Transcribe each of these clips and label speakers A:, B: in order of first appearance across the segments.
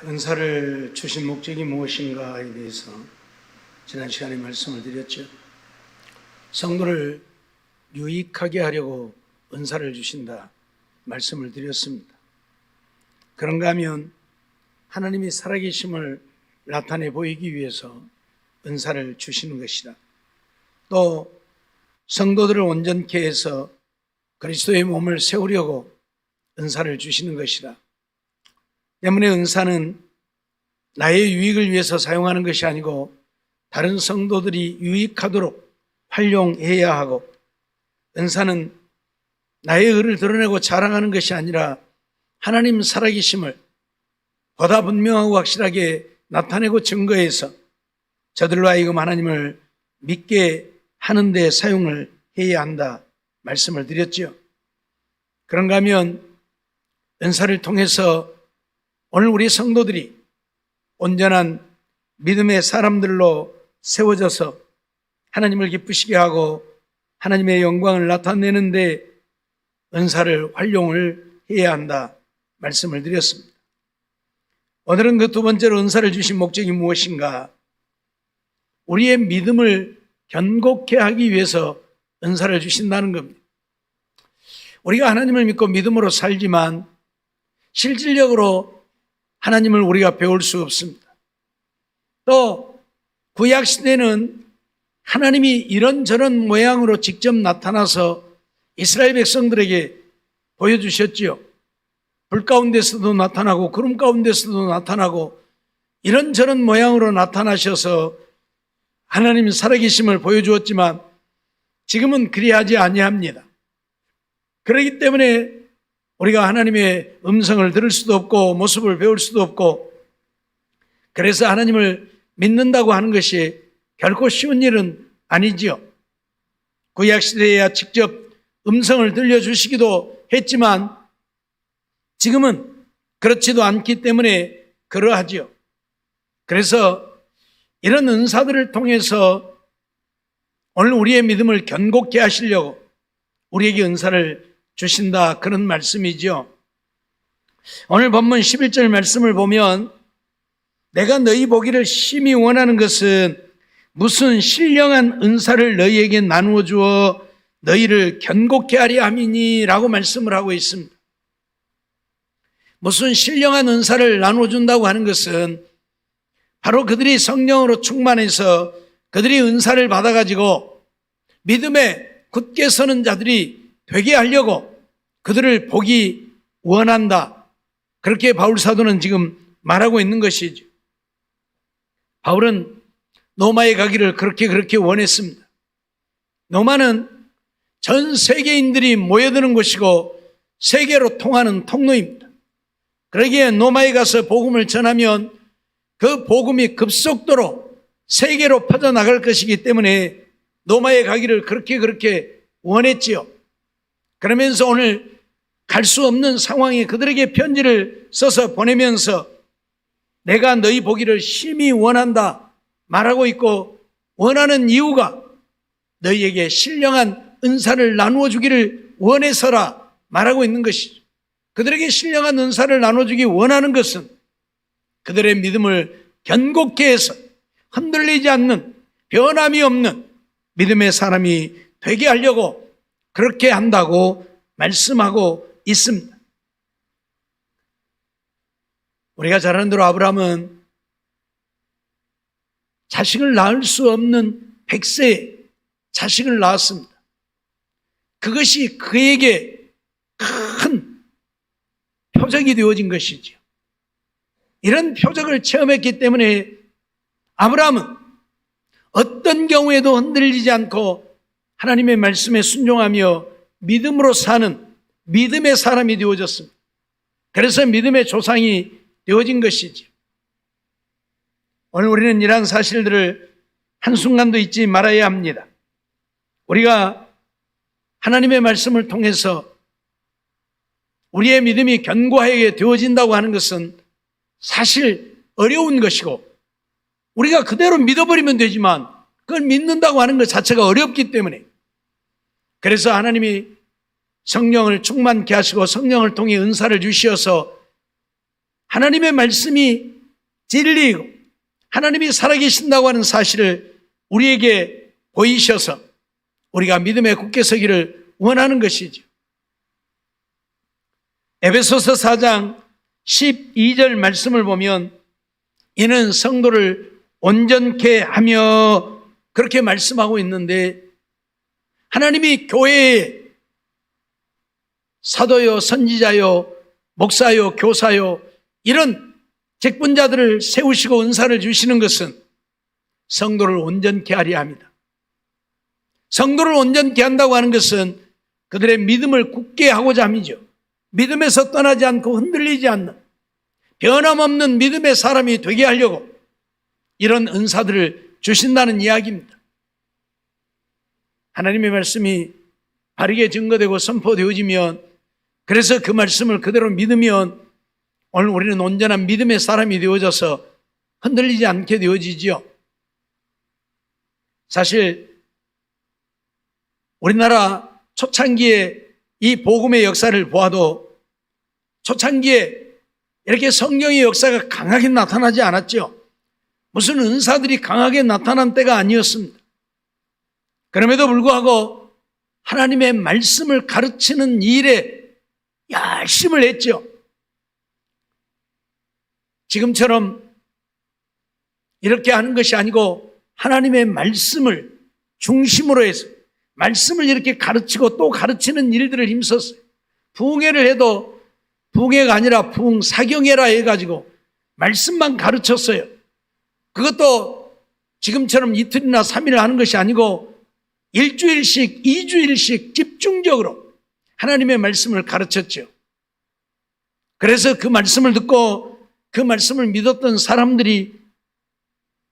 A: 은사를 주신 목적이 무엇인가에 대해서 지난 시간에 말씀을 드렸죠. 성도를 유익하게 하려고 은사를 주신다 말씀을 드렸습니다. 그런가 하면 하나님이 살아계심을 나타내 보이기 위해서 은사를 주시는 것이다. 또 성도들을 온전케 해서 그리스도의 몸을 세우려고 은사를 주시는 것이다. 때문에 은사는 나의 유익을 위해서 사용하는 것이 아니고 다른 성도들이 유익하도록 활용해야 하고, 은사는 나의 의를 드러내고 자랑하는 것이 아니라 하나님 살아계심을 보다 분명하고 확실하게 나타내고 증거해서 저들로 하여금 하나님을 믿게 하는 데 사용을 해야 한다 말씀을 드렸지요. 그런가 하면 은사를 통해서 오늘 우리 성도들이 온전한 믿음의 사람들로 세워져서 하나님을 기쁘시게 하고 하나님의 영광을 나타내는데 은사를 활용을 해야 한다 말씀을 드렸습니다. 오늘은 그 두 번째로 은사를 주신 목적이 무엇인가? 우리의 믿음을 견고케 하기 위해서 은사를 주신다는 겁니다. 우리가 하나님을 믿고 믿음으로 살지만 실질적으로 하나님을 우리가 배울 수 없습니다. 또 구약시대는 하나님이 이런저런 모양으로 직접 나타나서 이스라엘 백성들에게 보여주셨지요. 불 가운데서도 나타나고 구름 가운데서도 나타나고 이런저런 모양으로 나타나셔서 하나님 살아계심을 보여주었지만 지금은 그리하지 아니합니다. 그렇기 때문에 우리가 하나님의 음성을 들을 수도 없고 모습을 배울 수도 없고, 그래서 하나님을 믿는다고 하는 것이 결코 쉬운 일은 아니지요. 구약시대에야 직접 음성을 들려주시기도 했지만 지금은 그렇지도 않기 때문에 그러하지요. 그래서 이런 은사들을 통해서 오늘 우리의 믿음을 견고케 하시려고 우리에게 은사를 주신다, 그런 말씀이죠. 오늘 본문 11절 말씀을 보면 내가 너희 보기를 심히 원하는 것은 무슨 신령한 은사를 너희에게 나누어 주어 너희를 견고케 하려 함이니 라고 말씀을 하고 있습니다. 무슨 신령한 은사를 나누어 준다고 하는 것은 바로 그들이 성령으로 충만해서 그들이 은사를 받아가지고 믿음에 굳게 서는 자들이 되게 하려고 그들을 보기 원한다, 그렇게 바울 사도는 지금 말하고 있는 것이죠. 바울은 노마에 가기를 그렇게 원했습니다. 노마는 전 세계인들이 모여드는 곳이고 세계로 통하는 통로입니다. 그러기에 노마에 가서 복음을 전하면 그 복음이 급속도로 세계로 퍼져나갈 것이기 때문에 노마에 가기를 그렇게 원했지요. 그러면서 오늘 갈 수 없는 상황에 그들에게 편지를 써서 보내면서 내가 너희 보기를 심히 원한다 말하고 있고, 원하는 이유가 너희에게 신령한 은사를 나누어 주기를 원해서라 말하고 있는 것이죠. 그들에게 신령한 은사를 나눠주기 원하는 것은 그들의 믿음을 견고케 해서 흔들리지 않는 변함이 없는 믿음의 사람이 되게 하려고 그렇게 한다고 말씀하고 있습니다. 우리가 잘 아는 대로 아브라함은 자식을 낳을 수 없는 100세에 자식을 낳았습니다. 그것이 그에게 큰 표적이 되어진 것이죠. 이런 표적을 체험했기 때문에 아브라함은 어떤 경우에도 흔들리지 않고 하나님의 말씀에 순종하며 믿음으로 사는 믿음의 사람이 되어졌습니다. 그래서 믿음의 조상이 되어진 것이죠. 오늘 우리는 이러한 사실들을 한순간도 잊지 말아야 합니다. 우리가 하나님의 말씀을 통해서 우리의 믿음이 견고하게 되어진다고 하는 것은 사실 어려운 것이고, 우리가 그대로 믿어버리면 되지만 그걸 믿는다고 하는 것 자체가 어렵기 때문에, 그래서 하나님이 성령을 충만케 하시고 성령을 통해 은사를 주시어서 하나님의 말씀이 진리이고 하나님이 살아계신다고 하는 사실을 우리에게 보이셔서 우리가 믿음에 굳게 서기를 원하는 것이죠. 에베소서 4장 12절 말씀을 보면 이는 성도를 온전케 하며 그렇게 말씀하고 있는데, 하나님이 교회에 사도요, 선지자요, 목사요, 교사요 이런 직분자들을 세우시고 은사를 주시는 것은 성도를 온전케 하려 합니다. 성도를 온전케 한다고 하는 것은 그들의 믿음을 굳게 하고자 함이죠. 믿음에서 떠나지 않고 흔들리지 않는 변함없는 믿음의 사람이 되게 하려고 이런 은사들을 주신다는 이야기입니다. 하나님의 말씀이 바르게 증거되고 선포되어지면, 그래서 그 말씀을 그대로 믿으면 오늘 우리는 온전한 믿음의 사람이 되어져서 흔들리지 않게 되어지죠. 사실 우리나라 초창기에 이 복음의 역사를 보아도 초창기에 이렇게 성경의 역사가 강하게 나타나지 않았죠. 무슨 은사들이 강하게 나타난 때가 아니었습니다. 그럼에도 불구하고 하나님의 말씀을 가르치는 일에 열심을 했죠. 지금처럼 이렇게 하는 것이 아니고 하나님의 말씀을 중심으로 해서 말씀을 이렇게 가르치고 또 가르치는 일들을 힘썼어요. 부흥회를 해도 부흥회가 아니라 부흥사경회라 해가지고 말씀만 가르쳤어요. 그것도 지금처럼 이틀이나 3일 하는 것이 아니고 일주일씩, 2주일씩 집중적으로 하나님의 말씀을 가르쳤죠. 그래서 그 말씀을 듣고 그 말씀을 믿었던 사람들이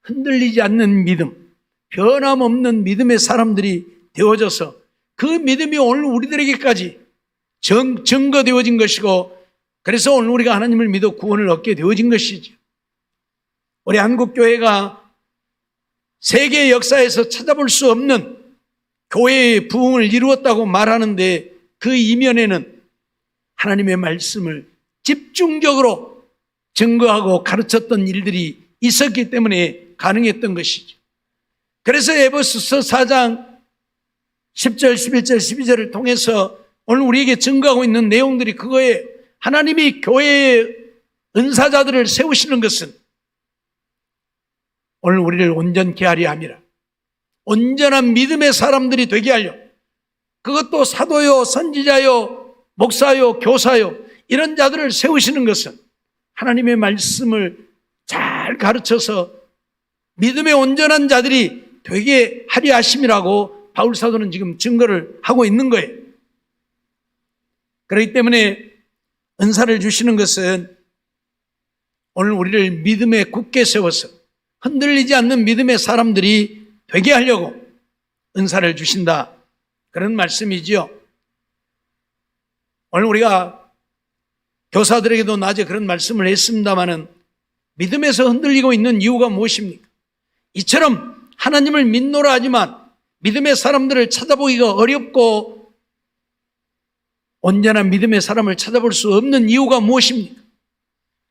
A: 흔들리지 않는 믿음, 변함없는 믿음의 사람들이 되어져서 그 믿음이 오늘 우리들에게까지 증거되어진 것이고, 그래서 오늘 우리가 하나님을 믿어 구원을 얻게 되어진 것이죠. 우리 한국교회가 세계 역사에서 찾아볼 수 없는 교회의 부흥을 이루었다고 말하는데 그 이면에는 하나님의 말씀을 집중적으로 증거하고 가르쳤던 일들이 있었기 때문에 가능했던 것이죠. 그래서 에베소서 4장 10절, 11절, 12절을 통해서 오늘 우리에게 증거하고 있는 내용들이 그거에 하나님이 교회의 은사자들을 세우시는 것은 오늘 우리를 온전케 하려 함이라. 온전한 믿음의 사람들이 되게 하려. 그것도 사도요, 선지자요, 목사요, 교사요 이런 자들을 세우시는 것은 하나님의 말씀을 잘 가르쳐서 믿음의 온전한 자들이 되게 하려 하심이라고 바울 사도는 지금 증거를 하고 있는 거예요. 그렇기 때문에 은사를 주시는 것은 오늘 우리를 믿음에 굳게 세워서 흔들리지 않는 믿음의 사람들이 되게 하려고 은사를 주신다, 그런 말씀이지요. 오늘 우리가 교사들에게도 낮에 그런 말씀을 했습니다마는 믿음에서 흔들리고 있는 이유가 무엇입니까? 이처럼 하나님을 믿노라 하지만 믿음의 사람들을 찾아보기가 어렵고 온전한 믿음의 사람을 찾아볼 수 없는 이유가 무엇입니까?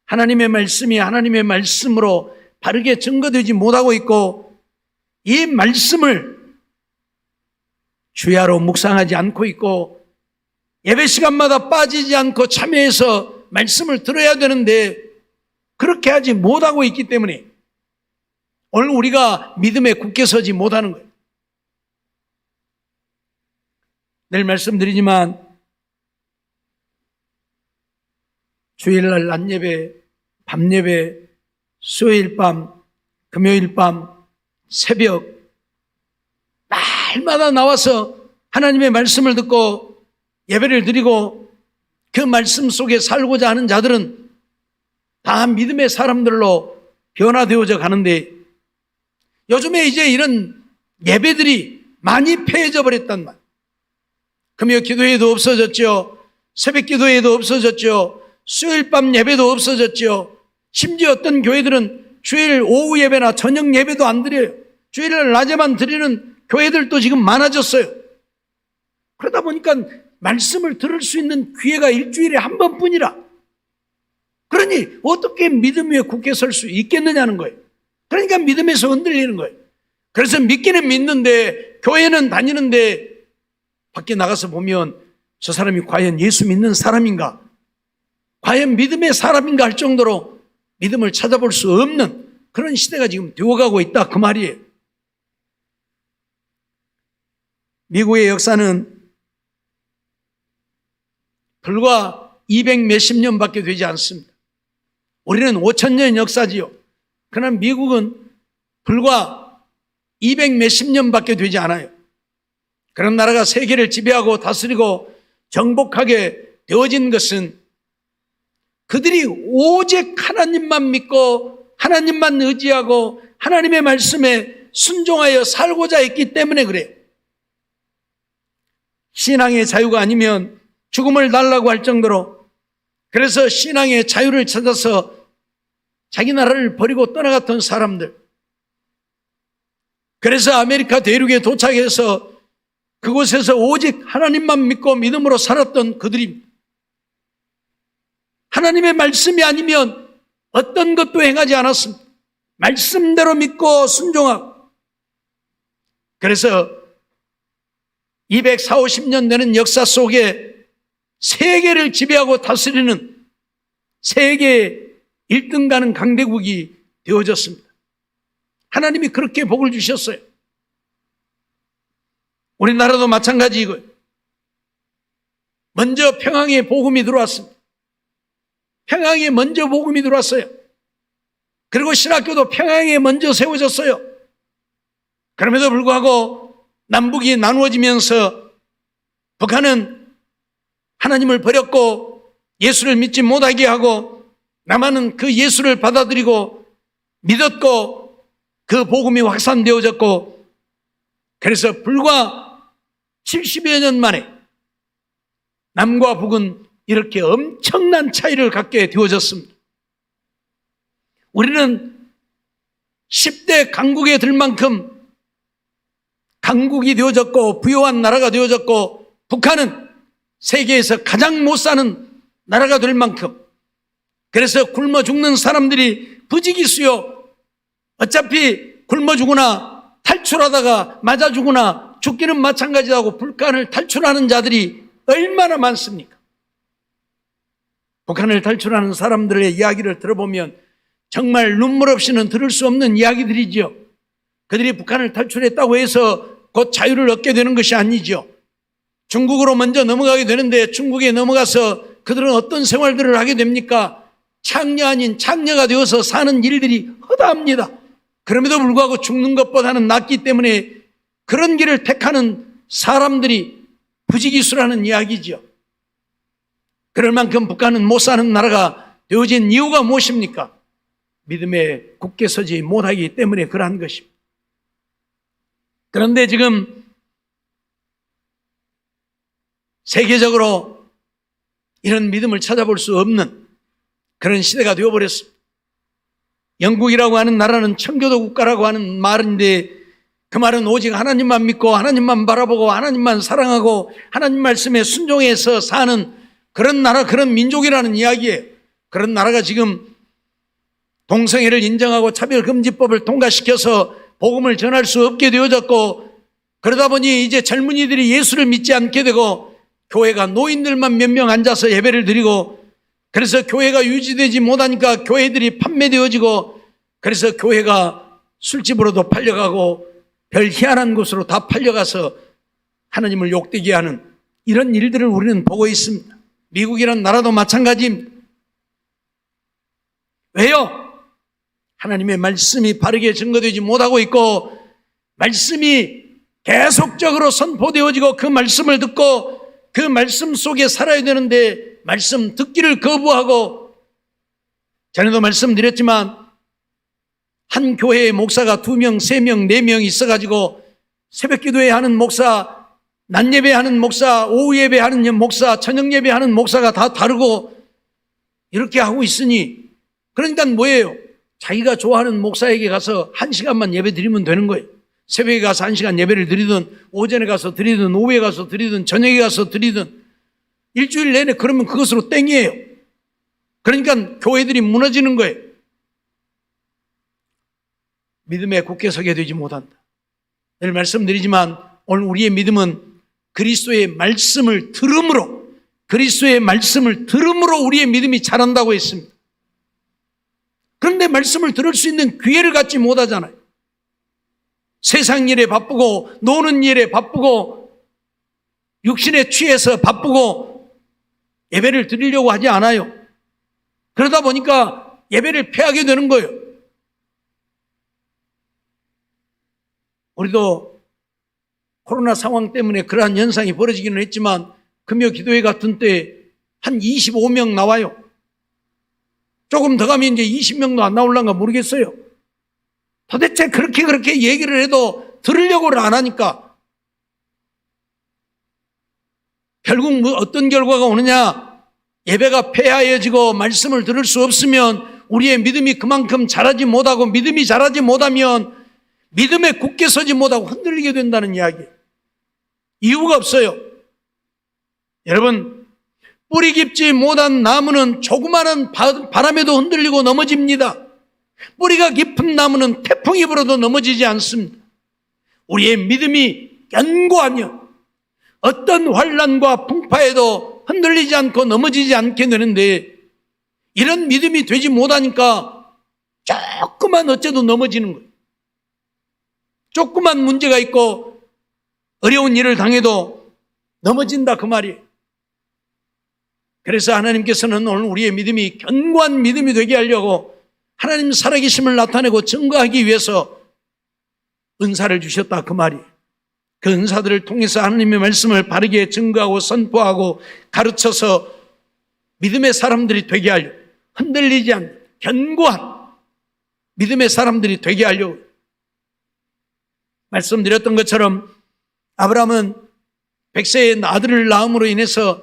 A: 하나님의 말씀이 하나님의 말씀으로 바르게 증거되지 못하고 있고 이 말씀을 주야로 묵상하지 않고 있고 예배 시간마다 빠지지 않고 참여해서 말씀을 들어야 되는데 그렇게 하지 못하고 있기 때문에 오늘 우리가 믿음에 굳게 서지 못하는 거예요. 늘 말씀드리지만 주일날 낮예배, 밤예배, 수요일 밤, 금요일 밤, 새벽 날마다 나와서 하나님의 말씀을 듣고 예배를 드리고 그 말씀 속에 살고자 하는 자들은 다 믿음의 사람들로 변화되어져 가는데 요즘에 이제 이런 예배들이 많이 폐해져 버렸단 말. 금요 기도회도 없어졌죠. 새벽 기도회도 없어졌죠. 수요일 밤 예배도 없어졌죠. 심지어 어떤 교회들은 주일 오후 예배나 저녁 예배도 안 드려요. 주일날 낮에만 드리는 교회들도 지금 많아졌어요. 그러다 보니까 말씀을 들을 수 있는 기회가 일주일에 한 번뿐이라 그러니 어떻게 믿음 위에 굳게 설 수 있겠느냐는 거예요. 그러니까 믿음에서 흔들리는 거예요. 그래서 믿기는 믿는데 교회는 다니는데 밖에 나가서 보면 저 사람이 과연 예수 믿는 사람인가? 과연 믿음의 사람인가 할 정도로 믿음을 찾아볼 수 없는 그런 시대가 지금 되어가고 있다 그 말이에요. 미국의 역사는 불과 200 몇십 년밖에 되지 않습니다. 우리는 5,000년 역사지요. 그러나 미국은 불과 200 몇십 년밖에 되지 않아요. 그런 나라가 세계를 지배하고 다스리고 정복하게 되어진 것은 그들이 오직 하나님만 믿고 하나님만 의지하고 하나님의 말씀에 순종하여 살고자 했기 때문에 그래요. 신앙의 자유가 아니면 죽음을 달라고 할 정도로, 그래서 신앙의 자유를 찾아서 자기 나라를 버리고 떠나갔던 사람들, 그래서 아메리카 대륙에 도착해서 그곳에서 오직 하나님만 믿고 믿음으로 살았던 그들입니다. 하나님의 말씀이 아니면 어떤 것도 행하지 않았습니다. 말씀대로 믿고 순종하고. 그래서 240, 50년 되는 역사 속에 세계를 지배하고 다스리는 세계 1등 가는 강대국이 되어졌습니다. 하나님이 그렇게 복을 주셨어요. 우리나라도 마찬가지이고요. 먼저 평양에 복음이 들어왔습니다. 평양에 먼저 복음이 들어왔어요. 그리고 신학교도 평양에 먼저 세워졌어요. 그럼에도 불구하고 남북이 나누어지면서 북한은 하나님을 버렸고 예수를 믿지 못하게 하고 남한은 그 예수를 받아들이고 믿었고 그 복음이 확산되어졌고, 그래서 불과 70여 년 만에 남과 북은 이렇게 엄청난 차이를 갖게 되어졌습니다. 우리는 10대 강국에 들 만큼 강국이 되어졌고 부유한 나라가 되어졌고, 북한은 세계에서 가장 못 사는 나라가 될 만큼, 그래서 굶어 죽는 사람들이 부지기수요. 어차피 굶어 죽거나 탈출하다가 맞아 죽거나 죽기는 마찬가지라고 북한을 탈출하는 자들이 얼마나 많습니까? 북한을 탈출하는 사람들의 이야기를 들어보면 정말 눈물 없이는 들을 수 없는 이야기들이지요. 그들이 북한을 탈출했다고 해서 곧 자유를 얻게 되는 것이 아니죠. 중국으로 먼저 넘어가게 되는데 중국에 넘어가서 그들은 어떤 생활들을 하게 됩니까? 창녀 아닌 창녀가 되어서 사는 일들이 허다합니다. 그럼에도 불구하고 죽는 것보다는 낫기 때문에 그런 길을 택하는 사람들이 부지기수라는 이야기죠. 그럴 만큼 북한은 못 사는 나라가 되어진 이유가 무엇입니까? 믿음에 굳게 서지 못하기 때문에 그러한 것입니다. 그런데 지금 세계적으로 이런 믿음을 찾아볼 수 없는 그런 시대가 되어버렸습니다. 영국이라고 하는 나라는 청교도 국가라고 하는 말인데, 그 말은 오직 하나님만 믿고 하나님만 바라보고 하나님만 사랑하고 하나님 말씀에 순종해서 사는 그런 나라, 그런 민족이라는 이야기예요. 그런 나라가 지금 동성애를 인정하고 차별금지법을 통과시켜서 복음을 전할 수 없게 되어졌고, 그러다 보니 이제 젊은이들이 예수를 믿지 않게 되고 교회가 노인들만 몇 명 앉아서 예배를 드리고, 그래서 교회가 유지되지 못하니까 교회들이 판매되어지고, 그래서 교회가 술집으로도 팔려가고 별 희한한 곳으로 다 팔려가서 하나님을 욕되게 하는 이런 일들을 우리는 보고 있습니다. 미국이란 나라도 마찬가지입니다. 왜요? 하나님의 말씀이 바르게 증거되지 못하고 있고, 말씀이 계속적으로 선포되어지고 그 말씀을 듣고 그 말씀 속에 살아야 되는데 말씀 듣기를 거부하고, 전에도 말씀드렸지만 한 교회의 목사가 2명, 3명, 4명 있어가지고 새벽 기도회 하는 목사, 낮 예배 하는 목사, 오후 예배 하는 목사, 저녁 예배 하는 목사가 다 다르고 이렇게 하고 있으니, 그러니까 뭐예요? 자기가 좋아하는 목사에게 가서 1시간만 예배 드리면 되는 거예요. 새벽에 가서 1시간 예배를 드리든 오전에 가서 드리든 오후에 가서 드리든 저녁에 가서 드리든 일주일 내내 그러면 그것으로 땡이에요. 그러니까 교회들이 무너지는 거예요. 믿음에 굳게 서게 되지 못한다. 늘 말씀드리지만 오늘 우리의 믿음은 그리스도의 말씀을 들음으로, 그리스도의 말씀을 들음으로 우리의 믿음이 자란다고 했습니다. 그런데 말씀을 들을 수 있는 기회를 갖지 못하잖아요. 세상 일에 바쁘고 노는 일에 바쁘고 육신에 취해서 바쁘고 예배를 드리려고 하지 않아요. 그러다 보니까 예배를 피하게 되는 거예요. 우리도 코로나 상황 때문에 그러한 현상이 벌어지기는 했지만 금요 기도회 같은 때 한 25명 나와요. 조금 더 가면 이제 20명도 안 나올란가 모르겠어요. 도대체 그렇게 얘기를 해도 들으려고를 안 하니까 결국 어떤 결과가 오느냐? 예배가 폐하여지고 말씀을 들을 수 없으면 우리의 믿음이 그만큼 자라지 못하고, 믿음이 자라지 못하면 믿음에 굳게 서지 못하고 흔들리게 된다는 이야기예요. 이유가 없어요. 여러분, 뿌리 깊지 못한 나무는 조그마한 바람에도 흔들리고 넘어집니다. 뿌리가 깊은 나무는 태풍이 불어도 넘어지지 않습니다. 우리의 믿음이 견고하면 어떤 환난과 풍파에도 흔들리지 않고 넘어지지 않게 되는데, 이런 믿음이 되지 못하니까 조금만 어째도 넘어지는 거예요. 조그만 문제가 있고 어려운 일을 당해도 넘어진다 그 말이에요. 그래서 하나님께서는 오늘 우리의 믿음이 견고한 믿음이 되게 하려고 하나님 살아계심을 나타내고 증거하기 위해서 은사를 주셨다 그 말이에요. 그 은사들을 통해서 하나님의 말씀을 바르게 증거하고 선포하고 가르쳐서 믿음의 사람들이 되게 하려고, 흔들리지 않는 견고한 믿음의 사람들이 되게 하려고. 말씀드렸던 것처럼 아브라함은 100세의 아들을 낳음으로 인해서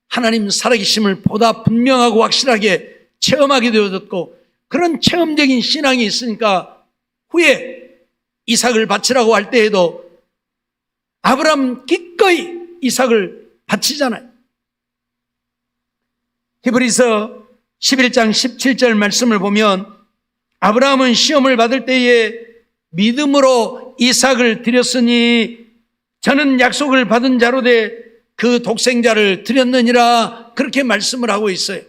A: 하나님 살아계심을 보다 분명하고 확실하게 체험하게 되어졌고, 그런 체험적인 신앙이 있으니까 후에 이삭을 바치라고 할 때에도 아브라함 기꺼이 이삭을 바치잖아요. 히브리서 11장 17절 말씀을 보면 아브라함은 시험을 받을 때에 믿음으로 이삭을 드렸으니 저는 약속을 받은 자로 돼 그 독생자를 드렸느니라, 그렇게 말씀을 하고 있어요.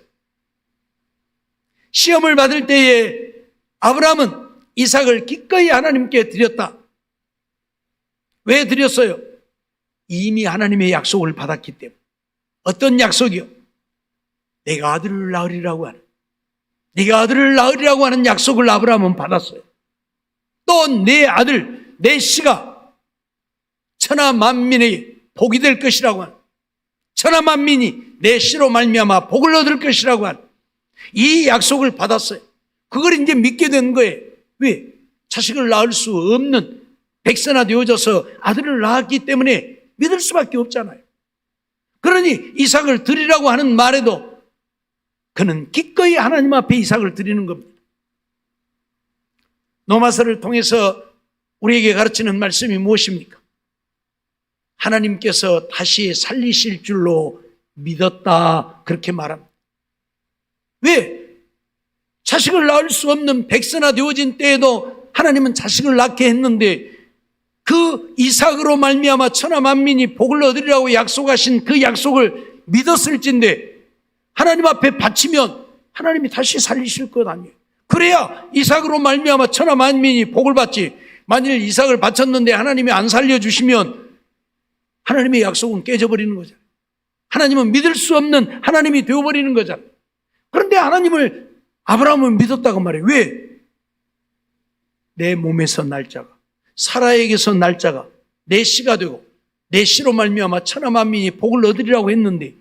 A: 시험을 받을 때에 아브라함은 이삭을 기꺼이 하나님께 드렸다. 왜 드렸어요? 이미 하나님의 약속을 받았기 때문에. 어떤 약속이요? 내가 아들을 낳으리라고 하는, 네가 아들을 낳으리라고 하는 약속을 아브라함은 받았어요. 또 내 아들, 내 씨가 천하 만민의 복이 될 것이라고 하는, 천하 만민이 내 씨로 말미암아 복을 얻을 것이라고 하는 이 약속을 받았어요. 그걸 이제 믿게 된 거예요. 왜? 자식을 낳을 수 없는 백세나 되어져서 아들을 낳았기 때문에 믿을 수밖에 없잖아요. 그러니 이삭을 드리라고 하는 말에도 그는 기꺼이 하나님 앞에 이삭을 드리는 겁니다. 노마서를 통해서 우리에게 가르치는 말씀이 무엇입니까? 하나님께서 다시 살리실 줄로 믿었다, 그렇게 말합니다. 왜? 자식을 낳을 수 없는 백세나 되어진 때에도 하나님은 자식을 낳게 했는데, 그 이삭으로 말미암아 천하 만민이 복을 얻으리라고 약속하신 그 약속을 믿었을진데 하나님 앞에 바치면 하나님이 다시 살리실 것 아니에요. 그래야 이삭으로 말미암아 천하 만민이 복을 받지, 만일 이삭을 바쳤는데 하나님이 안 살려주시면 하나님의 약속은 깨져버리는 거잖아요. 하나님은 믿을 수 없는 하나님이 되어버리는 거잖아요. 그런데 하나님을 아브라함은 믿었다고 말해요. 왜? 내 몸에서 날짜가, 사라에게서 날짜가 내 씨가 되고 내 씨로 말미암아 천하 만민이 복을 얻으리라고 했는데,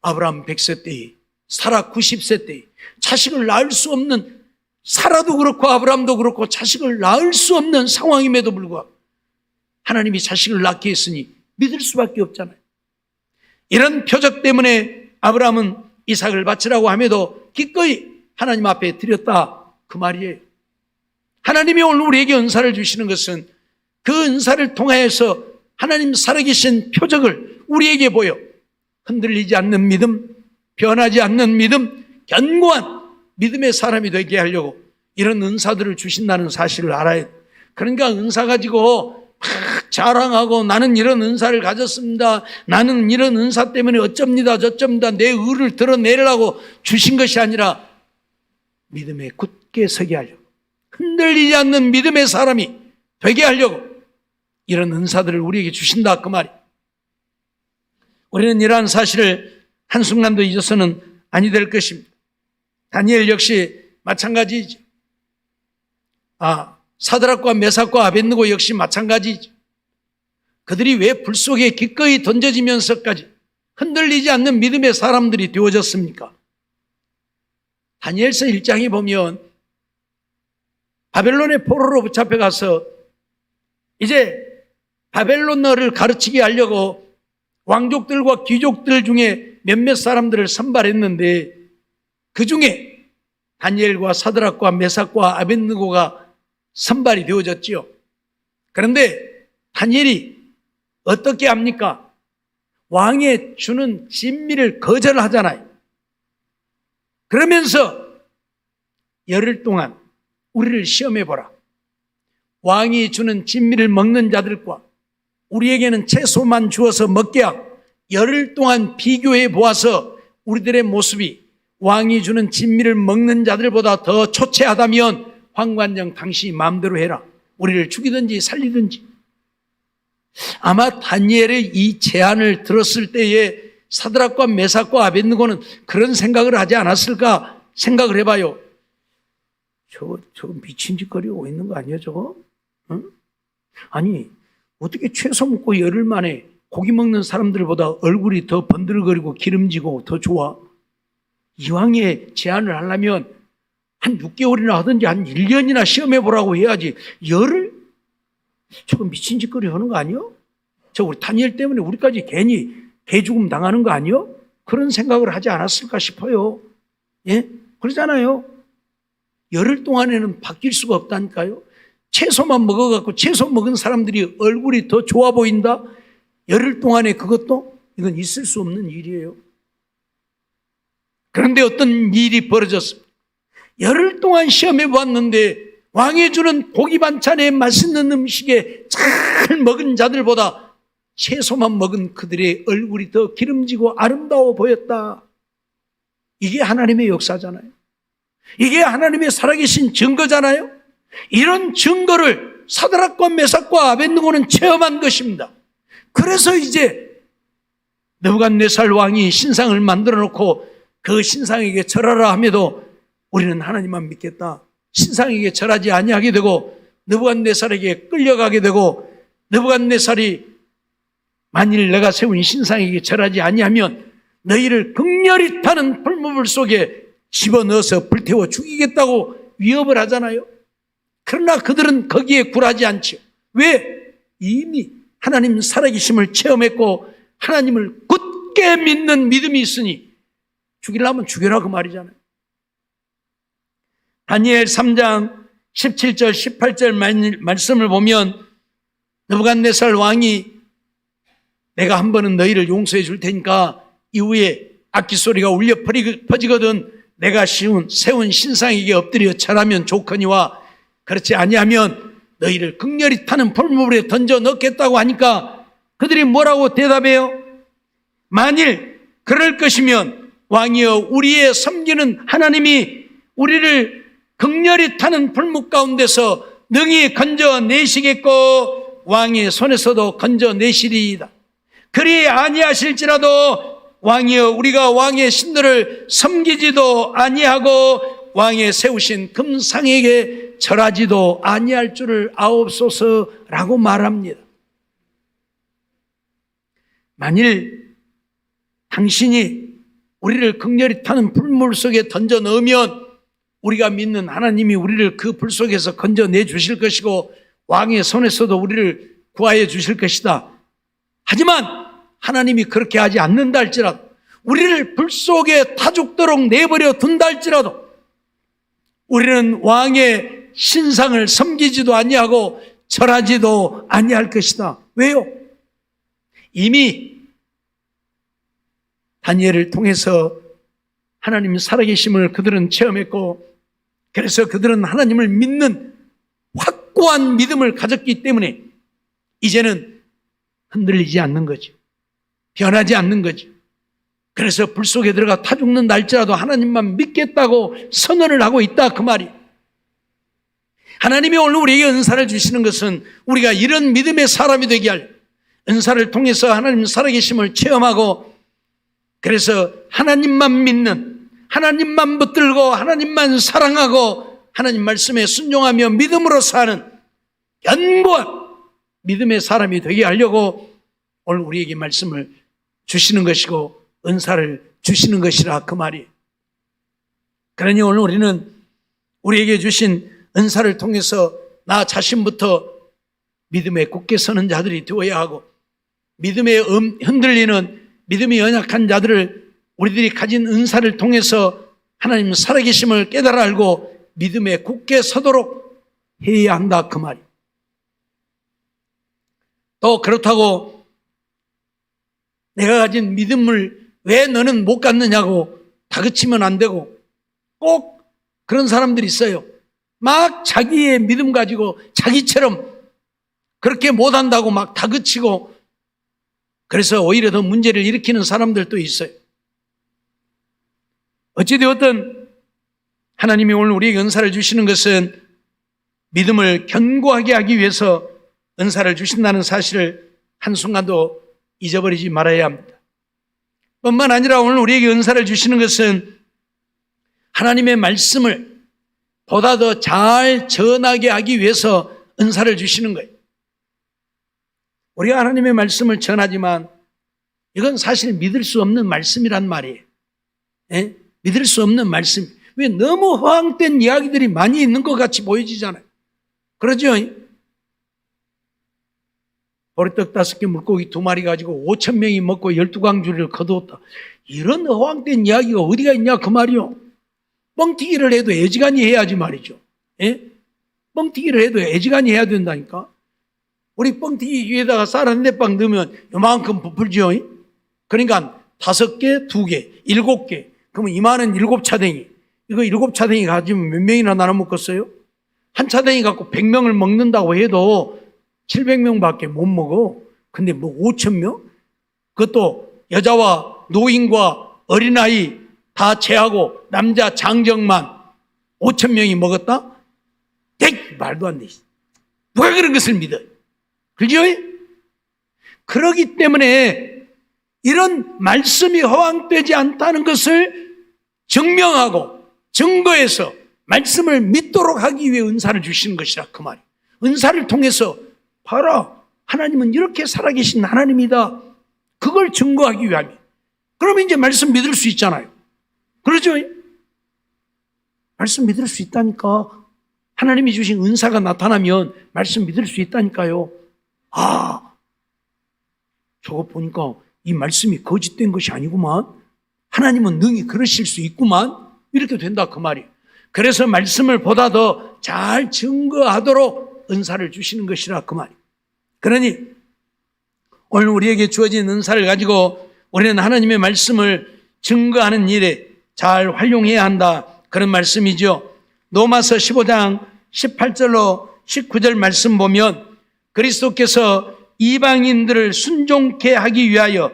A: 아브라함 100세 때에, 사라 90세 때에 자식을 낳을 수 없는, 사라도 그렇고 아브라함도 그렇고 자식을 낳을 수 없는 상황임에도 불구하고 하나님이 자식을 낳게 했으니 믿을 수밖에 없잖아요. 이런 표적 때문에 아브라함은 이삭을 바치라고 함에도 기꺼이 하나님 앞에 드렸다, 그 말이에요. 하나님이 오늘 우리에게 은사를 주시는 것은 그 은사를 통하여서 하나님 살아계신 표적을 우리에게 보여 흔들리지 않는 믿음, 변하지 않는 믿음, 견고한 믿음의 사람이 되게 하려고 이런 은사들을 주신다는 사실을 알아야 돼. 그러니까 은사 가지고 막 자랑하고 나는 이런 은사를 가졌습니다. 나는 이런 은사 때문에 어쩝니다 저쩝니다 내 의를 드러내려고 주신 것이 아니라 믿음에 굳게 서게 하려고, 흔들리지 않는 믿음의 사람이 되게 하려고 이런 은사들을 우리에게 주신다 그 말이. 우리는 이러한 사실을 한순간도 잊어서는 아니 될 것입니다. 다니엘 역시 마찬가지죠. 사드락과 메삭과 아벳느고 역시 마찬가지죠. 그들이 왜 불 속에 기꺼이 던져지면서까지 흔들리지 않는 믿음의 사람들이 되어졌습니까? 다니엘서 1장에 보면 바벨론의 포로로 붙잡혀가서 이제 바벨론어를 가르치게 하려고 왕족들과 귀족들 중에 몇몇 사람들을 선발했는데 그 중에 다니엘과 사드락과 메삭과 아벳느고가 선발이 되어졌지요. 그런데 다니엘이 어떻게 합니까? 왕의 주는 진미를 거절하잖아요. 그러면서 열흘 동안 우리를 시험해보라. 왕이 주는 진미를 먹는 자들과 우리에게는 채소만 주어서 먹게 하고 열흘 동안 비교해 보아서 우리들의 모습이 왕이 주는 진미를 먹는 자들보다 더 초췌하다면 황관장 당신이 마음대로 해라. 우리를 죽이든지 살리든지. 아마 다니엘의 이 제안을 들었을 때에 사드락과 메삭과 아벳느고는 그런 생각을 하지 않았을까 생각을 해봐요. 저거 미친 짓거리고 있는 거 아니야 저거? 응? 아니 어떻게 채소 먹고 열흘 만에 고기 먹는 사람들보다 얼굴이 더 번들거리고 기름지고 더 좋아? 이왕에 제안을 하려면 한 6개월이나 하든지 한 1년이나 시험해보라고 해야지 열흘? 저거 미친 짓거리 하는 거 아니요? 저 우리 다니엘 때문에 우리까지 괜히 개죽음 당하는 거 아니요? 그런 생각을 하지 않았을까 싶어요. 예? 그러잖아요. 열흘 동안에는 바뀔 수가 없다니까요. 채소만 먹어갖고 채소 먹은 사람들이 얼굴이 더 좋아 보인다? 열흘 동안에 그것도 이건 있을 수 없는 일이에요. 그런데 어떤 일이 벌어졌습니다. 열흘 동안 시험해 보았는데 왕이 주는 고기 반찬에 맛있는 음식에 잘 먹은 자들보다 채소만 먹은 그들의 얼굴이 더 기름지고 아름다워 보였다. 이게 하나님의 역사잖아요. 이게 하나님의 살아계신 증거잖아요. 이런 증거를 사드락과 메삭과 아벳느고는 체험한 것입니다. 그래서 이제 느부갓네살 왕이 신상을 만들어 놓고 그 신상에게 절하라 하며도 우리는 하나님만 믿겠다. 신상에게 절하지 아니하게 되고 느부갓네살에게 끌려가게 되고 느부갓네살이 만일 내가 세운 신상에게 절하지 아니하면 너희를 극렬히 타는 불무불 속에 집어넣어서 불태워 죽이겠다고 위협을 하잖아요. 그러나 그들은 거기에 굴하지 않죠. 왜? 이미 하나님 살아계심을 체험했고 하나님을 굳게 믿는 믿음이 있으니 죽이려면 죽여라 그 말이잖아요. 다니엘 3장 17절 18절 말씀을 보면 느부갓네살 왕이 내가 한 번은 너희를 용서해 줄 테니까 이후에 악기 소리가 울려 퍼지거든 내가 세운 신상에게 엎드려 절하면 좋거니와 그렇지 아니하면 너희를 극렬히 타는 불물에 던져 넣겠다고 하니까 그들이 뭐라고 대답해요? 만일 그럴 것이면 왕이여 우리의 섬기는 하나님이 우리를 극렬히 타는 불묵 가운데서 능히 건져내시겠고 왕의 손에서도 건져내시리이다. 그리 아니하실지라도 왕이여 우리가 왕의 신들을 섬기지도 아니하고 왕의 세우신 금상에게 절하지도 아니할 줄을 아옵소서라고 말합니다. 만일 당신이 우리를 극렬히 타는 불물 속에 던져 넣으면 우리가 믿는 하나님이 우리를 그 불 속에서 건져내 주실 것이고 왕의 손에서도 우리를 구하여 주실 것이다. 하지만 하나님이 그렇게 하지 않는다 할지라도 우리를 불 속에 타 죽도록 내버려 둔다 할지라도 우리는 왕의 신상을 섬기지도 아니하고 절하지도 아니할 것이다. 왜요? 이미 다니엘을 통해서 하나님 살아계심을 그들은 체험했고, 그래서 그들은 하나님을 믿는 확고한 믿음을 가졌기 때문에 이제는 흔들리지 않는 거죠. 변하지 않는 거죠. 그래서 불 속에 들어가 타 죽는다 할지라도 하나님만 믿겠다고 선언을 하고 있다, 그 말이. 하나님이 오늘 우리에게 은사를 주시는 것은 우리가 이런 믿음의 사람이 되게 할, 은사를 통해서 하나님 살아계심을 체험하고, 그래서 하나님만 믿는, 하나님만 붙들고 하나님만 사랑하고 하나님 말씀에 순종하며 믿음으로 사는 견고한 믿음의 사람이 되게 하려고 오늘 우리에게 말씀을 주시는 것이고 은사를 주시는 것이라, 그 말이. 그러니 오늘 우리는 우리에게 주신 은사를 통해서 나 자신부터 믿음에 굳게 서는 자들이 되어야 하고, 믿음에 흔들리는 믿음이 연약한 자들을 우리들이 가진 은사를 통해서 하나님 살아계심을 깨달아 알고 믿음에 굳게 서도록 해야 한다, 그 말이. 또 그렇다고 내가 가진 믿음을 왜 너는 못 갖느냐고 다그치면 안 되고, 꼭 그런 사람들이 있어요. 막 자기의 믿음 가지고 자기처럼 그렇게 못한다고 막 다그치고, 그래서 오히려 더 문제를 일으키는 사람들도 있어요. 어찌되었든 하나님이 오늘 우리에게 은사를 주시는 것은 믿음을 견고하게 하기 위해서 은사를 주신다는 사실을 한순간도 잊어버리지 말아야 합니다. 뿐만 아니라 오늘 우리에게 은사를 주시는 것은 하나님의 말씀을 보다 더 잘 전하게 하기 위해서 은사를 주시는 거예요. 우리가 하나님의 말씀을 전하지만 이건 사실 믿을 수 없는 말씀이란 말이에요. 예? 믿을 수 없는 말씀. 왜? 너무 허황된 이야기들이 많이 있는 것 같이 보여지잖아요. 그러죠? 보리떡 5개 물고기 2마리 가지고 5,000명이 먹고 12광주리를 거두었다. 이런 허황된 이야기가 어디가 있냐, 그 말이요. 뻥튀기를 해도 애지간히 해야지 말이죠. 예? 뻥튀기를 해도 애지간히 해야 된다니까. 우리 뻥튀기 위에다가 쌀 한 대빵 넣으면 요만큼 부풀죠. 그러니까 5개, 2개, 7개. 그러면 이만한 7차댕이. 이거 7차댕이 가지면 몇 명이나 나눠 먹겠어요? 한 차댕이 갖고 100명을 먹는다고 해도 700명밖에 못 먹어. 근데 뭐 5,000명? 그것도 여자와 노인과 어린아이 다 제하고 남자 장정만 5,000명이 먹었다? 에이, 말도 안 돼. 누가 그런 것을 믿어? 그죠? 그러기 때문에 이런 말씀이 허황되지 않다는 것을 증명하고 증거해서 말씀을 믿도록 하기 위해 은사를 주시는 것이라, 그 말이에요. 은사를 통해서 봐라, 하나님은 이렇게 살아계신 하나님이다. 그걸 증거하기 위함이에요. 그러면 이제 말씀 믿을 수 있잖아요. 그러죠? 말씀 믿을 수 있다니까. 하나님이 주신 은사가 나타나면 말씀 믿을 수 있다니까요. 아, 저거 보니까 이 말씀이 거짓된 것이 아니구만. 하나님은 능히 그러실 수 있구만. 이렇게 된다, 그 말이에요. 그래서 말씀을 보다 더 잘 증거하도록 은사를 주시는 것이라, 그 말이에요. 그러니 오늘 우리에게 주어진 은사를 가지고 우리는 하나님의 말씀을 증거하는 일에 잘 활용해야 한다, 그런 말씀이죠. 로마서 15장 18절로 19절 말씀 보면 그리스도께서 이방인들을 순종케 하기 위하여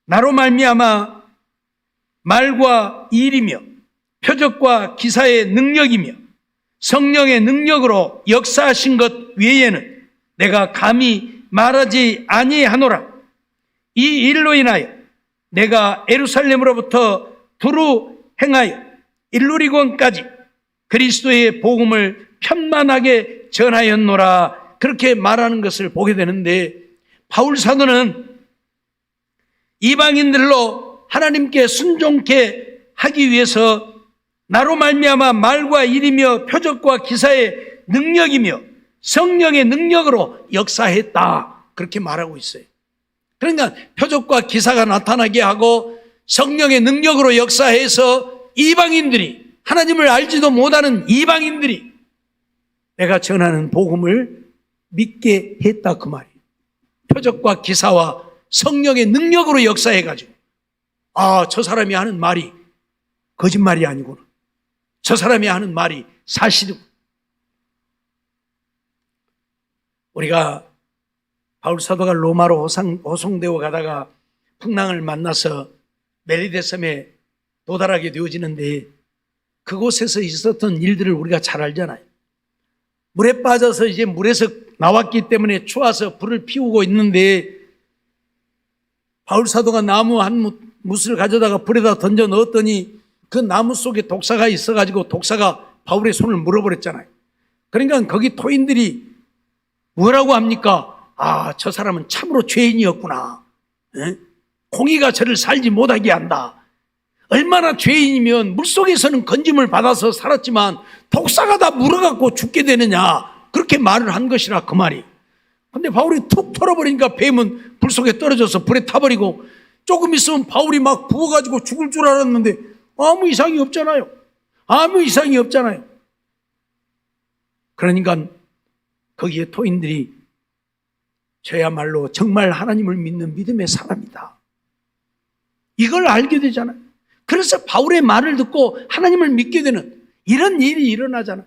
A: 나로 말미암아 말과 일이며 표적과 기사의 능력이며 성령의 능력으로 역사하신 것 외에는 내가 감히 말하지 아니하노라. 이 일로 인하여 내가 예루살렘으로부터 두루 행하여 일루리곤까지 그리스도의 복음을 편만하게 전하였노라. 그렇게 말하는 것을 보게 되는데, 바울 사도는 이방인들로 하나님께 순종케 하기 위해서 나로 말미암아 말과 일이며 표적과 기사의 능력이며 성령의 능력으로 역사했다, 그렇게 말하고 있어요. 그러니까 표적과 기사가 나타나게 하고 성령의 능력으로 역사해서 이방인들이, 하나님을 알지도 못하는 이방인들이 내가 전하는 복음을 믿게 했다, 그 말이에요. 표적과 기사와 성령의 능력으로 역사해가지고, 아, 저 사람이 하는 말이 거짓말이 아니구나. 저 사람이 하는 말이 사실이고. 우리가 바울 사도가 로마로 호송되어 가다가 풍랑을 만나서 멜리데 섬에 도달하게 되어지는데 그곳에서 있었던 일들을 우리가 잘 알잖아요. 물에 빠져서 이제 물에서 나왔기 때문에 추워서 불을 피우고 있는데 바울 사도가 나무 한 뭇을 가져다가 불에다 던져 넣었더니 그 나무 속에 독사가 있어가지고 독사가 바울의 손을 물어버렸잖아요. 그러니까 거기 토인들이 뭐라고 합니까? 아, 저 사람은 참으로 죄인이었구나. 에? 공의가 저를 살지 못하게 한다. 얼마나 죄인이면 물속에서는 건짐을 받아서 살았지만 독사가 다 물어갖고 죽게 되느냐. 그렇게 말을 한 것이라 그 말이. 근데 바울이 툭 털어버리니까 뱀은 불 속에 떨어져서 불에 타버리고 조금 있으면 바울이 막 부어가지고 죽을 줄 알았는데 아무 이상이 없잖아요. 아무 이상이 없잖아요. 그러니까 거기에 토인들이 저야말로 정말 하나님을 믿는 믿음의 사람이다. 이걸 알게 되잖아요. 그래서 바울의 말을 듣고 하나님을 믿게 되는 이런 일이 일어나잖아요.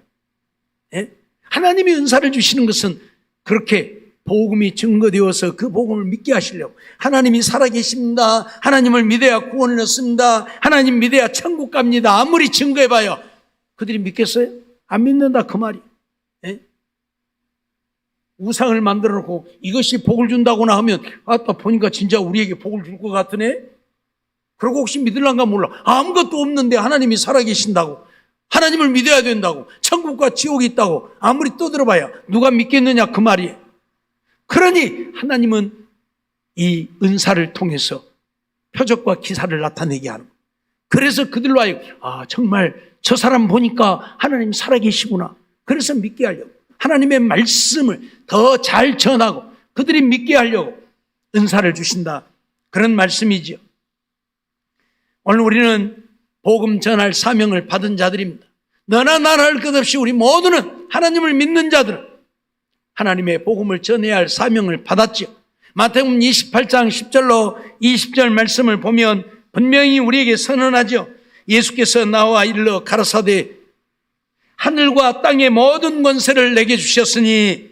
A: 예? 하나님이 은사를 주시는 것은 그렇게 복음이 증거되어서 그 복음을 믿게 하시려고. 하나님이 살아계십니다. 하나님을 믿어야 구원을 얻습니다. 하나님 믿어야 천국 갑니다. 아무리 증거해봐요. 그들이 믿겠어요? 안 믿는다 그 말이. 예? 우상을 만들어 놓고 이것이 복을 준다거나 하면 아따 보니까 진짜 우리에게 복을 줄 것 같으네. 그러고 혹시 믿을란가 몰라. 아무것도 없는데 하나님이 살아계신다고, 하나님을 믿어야 된다고, 천국과 지옥이 있다고 아무리 떠들어봐야 누가 믿겠느냐 그 말이에요. 그러니 하나님은 이 은사를 통해서 표적과 기사를 나타내게 하는 거예요. 그래서 그들로 하여금 아 정말 저 사람 보니까 하나님 살아계시구나. 그래서 믿게 하려고 하나님의 말씀을 더 잘 전하고 그들이 믿게 하려고 은사를 주신다. 그런 말씀이지요. 오늘 우리는 복음 전할 사명을 받은 자들입니다. 너나 나나 할 것 없이 우리 모두는 하나님을 믿는 자들은 하나님의 복음을 전해야 할 사명을 받았죠. 마태복음 28장 10절로 20절 말씀을 보면 분명히 우리에게 선언하죠. 예수께서 나와 일러 가라사대 하늘과 땅의 모든 권세를 내게 주셨으니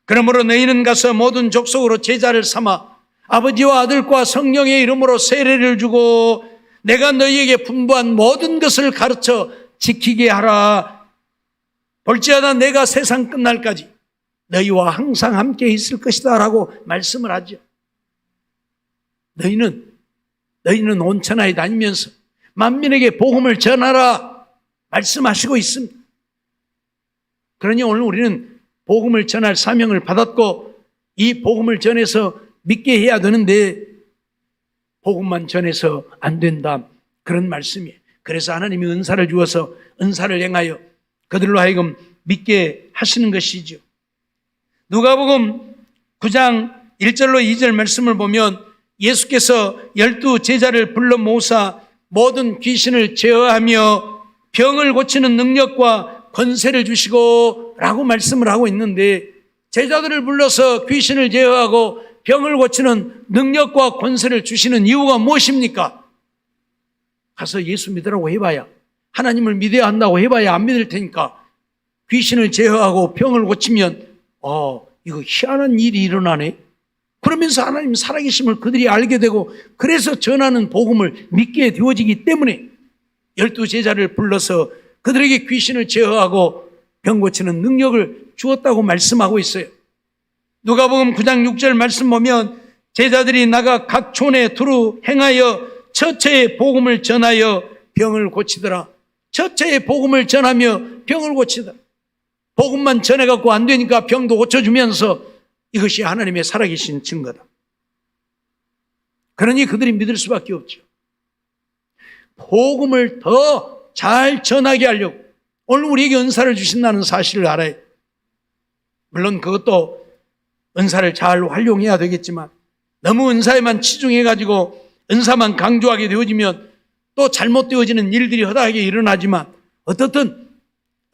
A: 그러므로 너희는 가서 모든 족속으로 제자를 삼아 아버지와 아들과 성령의 이름으로 세례를 주고 내가 너희에게 분부한 모든 것을 가르쳐 지키게 하라. 볼지어다 내가 세상 끝날까지 너희와 항상 함께 있을 것이다 라고 말씀을 하죠. 너희는 온 천하에 다니면서 만민에게 복음을 전하라 말씀하시고 있습니다. 그러니 오늘 우리는 복음을 전할 사명을 받았고 이 복음을 전해서 믿게 해야 되는데 복음만 전해서 안 된다. 그런 말씀이에요. 그래서 하나님이 은사를 주어서 은사를 행하여 그들로 하여금 믿게 하시는 것이죠. 누가복음 9장 1절로 2절 말씀을 보면 예수께서 12 제자를 불러 모으사 모든 귀신을 제어하며 병을 고치는 능력과 권세를 주시고 라고 말씀을 하고 있는데 제자들을 불러서 귀신을 제어하고 병을 고치는 능력과 권세를 주시는 이유가 무엇입니까? 가서 예수 믿으라고 해봐야, 하나님을 믿어야 한다고 해봐야 안 믿을 테니까 귀신을 제어하고 병을 고치면 이거 희한한 일이 일어나네. 그러면서 하나님 살아계심을 그들이 알게 되고 그래서 전하는 복음을 믿게 되어지기 때문에 12 제자를 불러서 그들에게 귀신을 제어하고 병 고치는 능력을 주었다고 말씀하고 있어요. 누가복음 9장 6절 말씀 보면 제자들이 나가 각 촌에 두루 행하여 처처의 복음을 전하여 병을 고치더라. 처처의 복음을 전하며 병을 고치더라. 복음만 전해갖고 안 되니까 병도 고쳐주면서 이것이 하나님의 살아계신 증거다. 그러니 그들이 믿을 수밖에 없죠. 복음을 더 잘 전하게 하려고 오늘 우리에게 은사를 주신다는 사실을 알아야 돼요. 물론 그것도 은사를 잘 활용해야 되겠지만 너무 은사에만 치중해가지고 은사만 강조하게 되어지면 또 잘못되어지는 일들이 허다하게 일어나지만 어떻든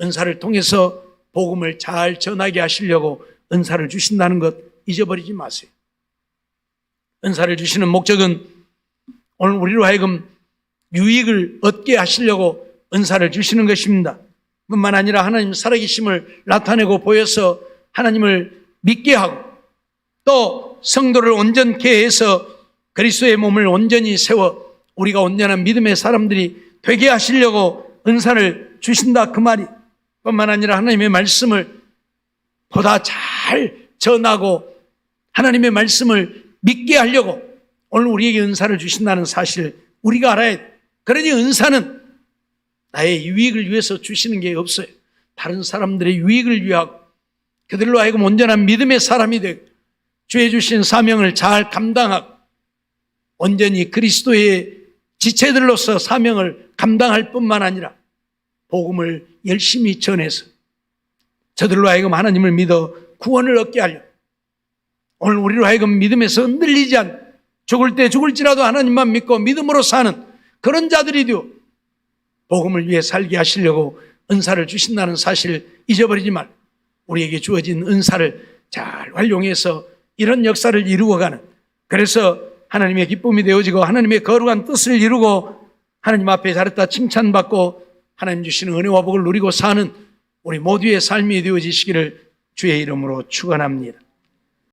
A: 은사를 통해서 복음을 잘 전하게 하시려고 은사를 주신다는 것 잊어버리지 마세요. 은사를 주시는 목적은 오늘 우리로 하여금 유익을 얻게 하시려고 은사를 주시는 것입니다. 뿐만 아니라 하나님 살아계심을 나타내고 보여서 하나님을 믿게 하고 또 성도를 온전케 해서 그리스도의 몸을 온전히 세워 우리가 온전한 믿음의 사람들이 되게 하시려고 은사를 주신다 그 말이. 뿐만 아니라 하나님의 말씀을 보다 잘 전하고 하나님의 말씀을 믿게 하려고 오늘 우리에게 은사를 주신다는 사실을 우리가 알아야 돼. 그러니 은사는 나의 유익을 위해서 주시는 게 없어요. 다른 사람들의 유익을 위하고 그들로 하여금 온전한 믿음의 사람이 되고 주의 주신 사명을 잘 감당하고 온전히 그리스도의 지체들로서 사명을 감당할 뿐만 아니라 복음을 열심히 전해서 저들로 하여금 하나님을 믿어 구원을 얻게 하려. 오늘 우리로 하여금 믿음에서 흔들리지 않고 죽을 때 죽을지라도 하나님만 믿고 믿음으로 사는 그런 자들이 되어 복음을 위해 살게 하시려고 은사를 주신다는 사실을 잊어버리지 말고 우리에게 주어진 은사를 잘 활용해서 이런 역사를 이루어가는, 그래서 하나님의 기쁨이 되어지고 하나님의 거룩한 뜻을 이루고 하나님 앞에 잘했다 칭찬받고 하나님 주시는 은혜와 복을 누리고 사는 우리 모두의 삶이 되어지시기를 주의 이름으로 축원합니다.